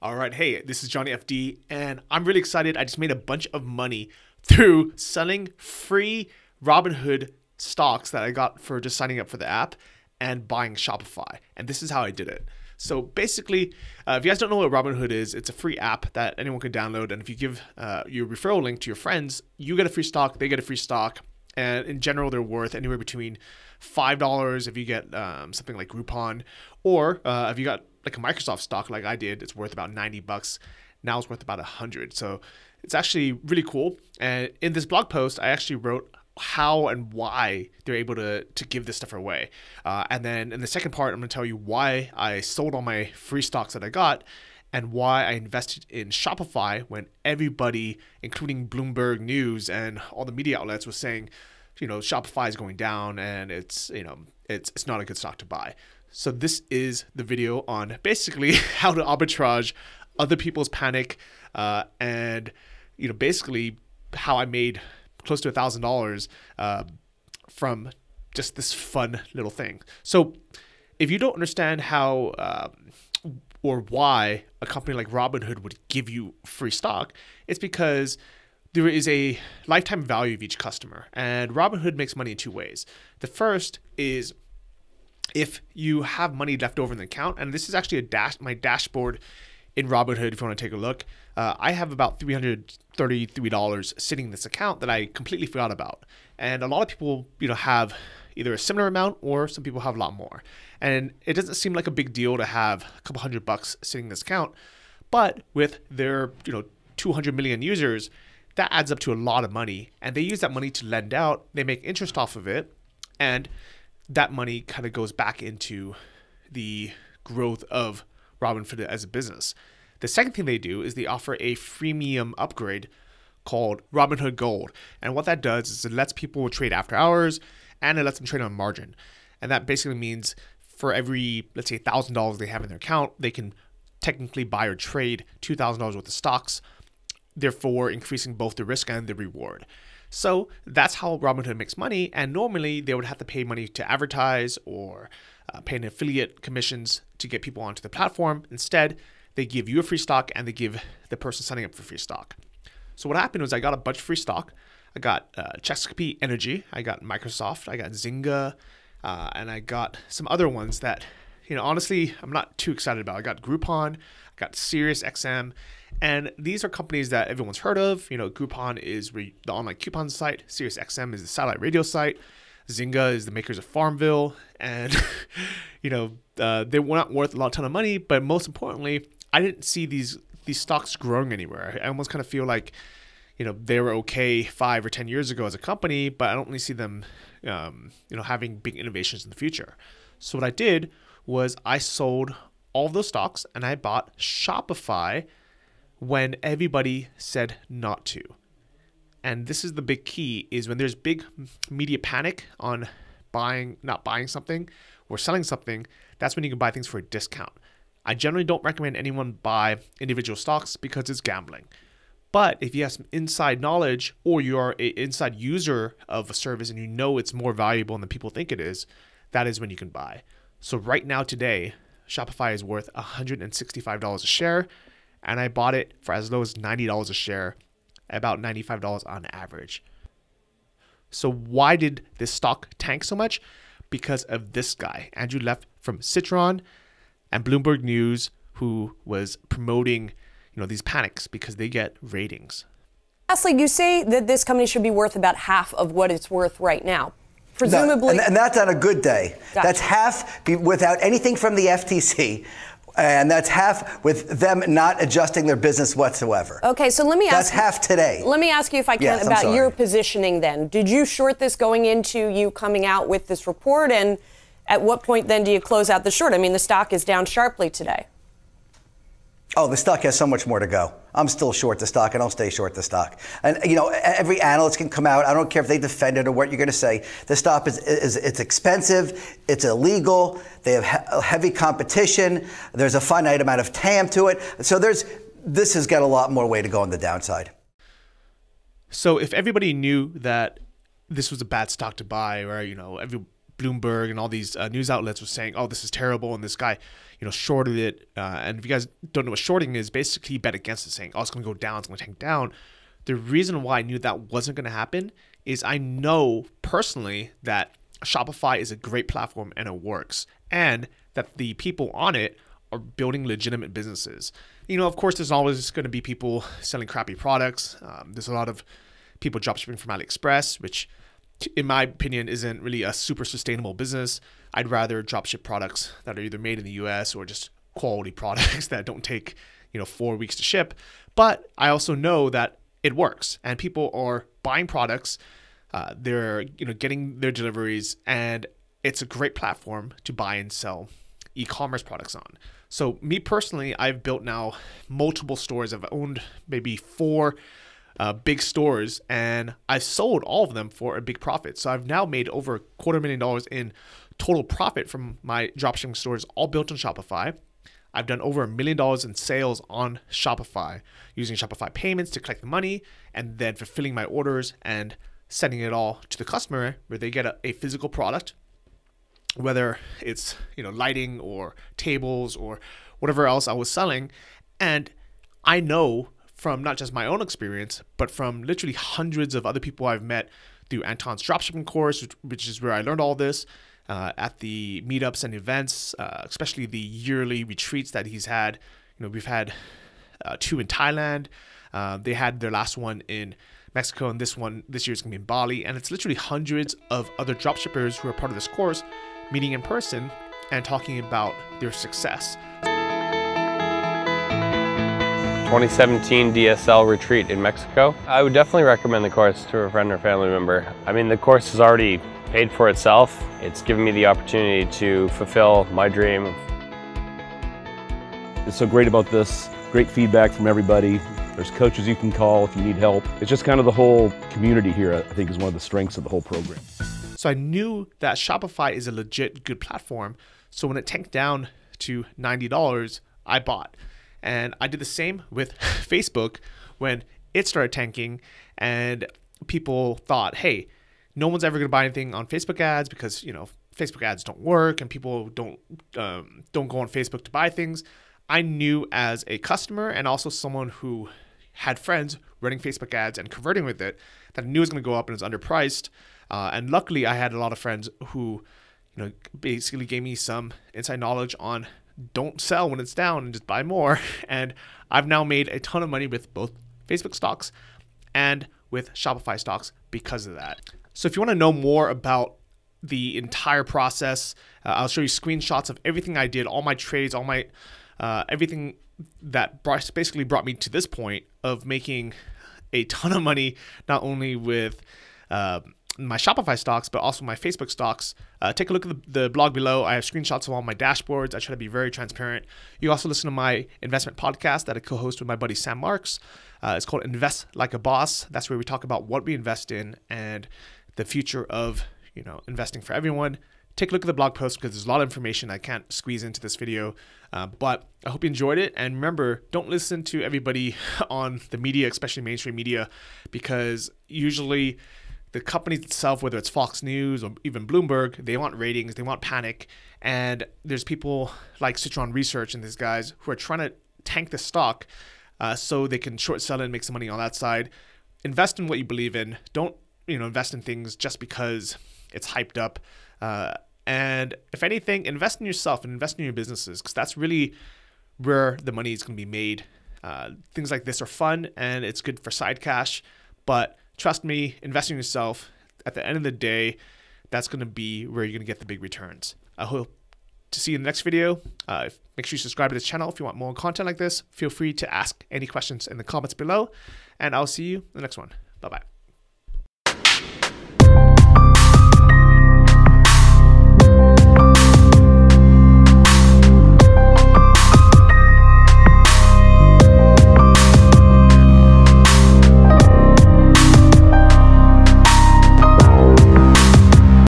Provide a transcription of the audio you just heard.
All right, hey, this is Johnny FD, and I'm really excited. I just made a bunch of money through selling free Robinhood stocks that I got for just signing up for the app and buying Shopify. And this is how I did it. So basically, if you guys don't know what Robinhood is, it's a free app that anyone can download. And if you give your referral link to your friends, you get a free stock, they get a free stock. And in general, they're worth anywhere between $5 if you get something like Groupon, or if you got like a Microsoft stock like I did, it's worth about $90. Now it's worth about $100. So it's actually really cool. And in this blog post, I actually wrote how and why they're able to give this stuff away. And then in the second part, I'm going to tell you why I sold all my free stocks that I got and why I invested in Shopify when everybody, including Bloomberg News and all the media outlets, was saying, Shopify is going down and it's not a good stock to buy. So this is the video on basically how to arbitrage other people's panic, and basically how I made close to $1,000 from just this fun little thing. So if you don't understand how or why a company like Robinhood would give you free stock, it's because there is a lifetime value of each customer. And Robinhood makes money in two ways. The first is if you have money left over in the account, and this is actually my dashboard in Robinhood if you want to take a look. I have about $333 sitting in this account that I completely forgot about. And a lot of people, have either a similar amount or some people have a lot more. And it doesn't seem like a big deal to have a couple $100 sitting in this account, but with their, 200 million users, that adds up to a lot of money. And they use that money to lend out. They make interest off of it. And that money kind of goes back into the growth of Robinhood as a business. The second thing they do is they offer a freemium upgrade called Robinhood Gold. And what that does is it lets people trade after hours and it lets them trade on margin. And that basically means for every, let's say, $1,000 they have in their account, they can technically buy or trade $2,000 worth of stocks, therefore increasing both the risk and the reward. So that's how Robinhood makes money. And normally they would have to pay money to advertise or pay an affiliate commissions to get people onto the platform. Instead, they give you a free stock and they give the person signing up for free stock. So what happened was I got a bunch of free stock. I got Chesapeake Energy, I got Microsoft, I got Zynga, and I got some other ones that, honestly, I'm not too excited about. I got Groupon, I got SiriusXM, and these are companies that everyone's heard of. Groupon is the online coupon site. SiriusXM is the satellite radio site. Zynga is the makers of Farmville. And, they were not worth a ton of money. But most importantly, I didn't see these stocks growing anywhere. I almost kind of feel like, they were okay 5 or 10 years ago as a company, but I don't really see them, having big innovations in the future. So what I did was I sold all of those stocks and I bought Shopify when everybody said not to. And this is the big key, is when there's big media panic on not buying something or selling something, that's when you can buy things for a discount. I generally don't recommend anyone buy individual stocks because it's gambling. But if you have some inside knowledge or you are an inside user of a service and it's more valuable than people think it is, that is when you can buy. So right now today, Shopify is worth $165 a share. And I bought it for as low as $90 a share, about $95 on average. So why did this stock tank so much? Because of this guy, Andrew Leff from Citron and Bloomberg News, who was promoting, these panics because they get ratings. Lastly, you say that this company should be worth about half of what it's worth right now. Presumably. And that's on a good day. Gotcha. That's half without anything from the FTC. And that's half with them not adjusting their business whatsoever. Okay, so let me ask. That's half today. Let me ask you, if I can, Yes, about your positioning then. Did you short this going into you coming out with this report? And at what point then do you close out the short? I mean, the stock is down sharply today. Oh, the stock has so much more to go. I'm still short the stock, and I'll stay short the stock. And, every analyst can come out. I don't care if they defend it or what you're going to say. The stock it's expensive. It's illegal. They have heavy competition. There's a finite amount of TAM to it. So this has got a lot more way to go on the downside. So if everybody knew that this was a bad stock to buy, or, Bloomberg and all these news outlets were saying, oh, this is terrible, and this guy, shorted it. And if you guys don't know what shorting is, basically he bet against it, saying, oh, it's going to go down, it's going to tank down. The reason why I knew that wasn't going to happen is I know personally that Shopify is a great platform and it works, and that the people on it are building legitimate businesses. Of course, there's always going to be people selling crappy products. There's a lot of people dropshipping from AliExpress, which in my opinion isn't really a super sustainable business. I'd rather dropship products that are either made in the US or just quality products that don't take 4 weeks to ship. But I also know that it works and people are buying products, they're getting their deliveries, and it's a great platform to buy and sell e-commerce products on. So me personally, I've built now multiple stores. I've owned maybe 4 big stores, and I've sold all of them for a big profit. So I've now made over $250,000 in total profit from my dropshipping stores, all built on Shopify. I've done over $1 million in sales on Shopify using Shopify payments to collect the money and then fulfilling my orders and sending it all to the customer where they get a physical product, whether it's lighting or tables or whatever else I was selling. And I know from not just my own experience, but from literally hundreds of other people I've met through Anton's dropshipping course, which is where I learned all this, at the meetups and events, especially the yearly retreats that he's had. We've had 2 in Thailand. They had their last one in Mexico, and this year is going to be in Bali. And it's literally hundreds of other dropshippers who are part of this course meeting in person and talking about their success. 2017 DSL retreat in Mexico. I would definitely recommend the course to a friend or family member. I mean, the course has already paid for itself. It's given me the opportunity to fulfill my dream. It's so great about this, great feedback from everybody. There's coaches you can call if you need help. It's just kind of the whole community here, I think, is one of the strengths of the whole program. So I knew that Shopify is a legit good platform. So when it tanked down to $90, I bought. And I did the same with Facebook when it started tanking and people thought, hey, no one's ever going to buy anything on Facebook ads because, Facebook ads don't work and people don't go on Facebook to buy things. I knew as a customer and also someone who had friends running Facebook ads and converting with it that I knew it was going to go up and it was underpriced. And luckily I had a lot of friends who, basically gave me some inside knowledge on don't sell when it's down and just buy more. And I've now made a ton of money with both Facebook stocks and with Shopify stocks because of that. So if you want to know more about the entire process, I'll show you screenshots of everything I did, all my trades, all my everything that basically brought me to this point of making a ton of money, not only with my Shopify stocks, but also my Facebook stocks. Take a look at the blog below. I have screenshots of all my dashboards. I try to be very transparent. You also listen to my investment podcast that I co-host with my buddy Sam Marks. It's called Invest Like a Boss. That's where we talk about what we invest in and the future of investing for everyone. Take a look at the blog post because there's a lot of information I can't squeeze into this video. But I hope you enjoyed it. And remember, don't listen to everybody on the media, especially mainstream media, because usually the companies itself, whether it's Fox News or even Bloomberg, they want ratings, they want panic. And there's people like Citron Research and these guys who are trying to tank the stock so they can short sell it and make some money on that side. Invest in what you believe in. Don't invest in things just because it's hyped up. And if anything, invest in yourself and invest in your businesses because that's really where the money is going to be made. Things like this are fun and it's good for side cash, but trust me, invest in yourself. At the end of the day, that's going to be where you're going to get the big returns. I hope to see you in the next video. Make sure you subscribe to this channel if you want more content like this. Feel free to ask any questions in the comments below, and I'll see you in the next one. Bye-bye.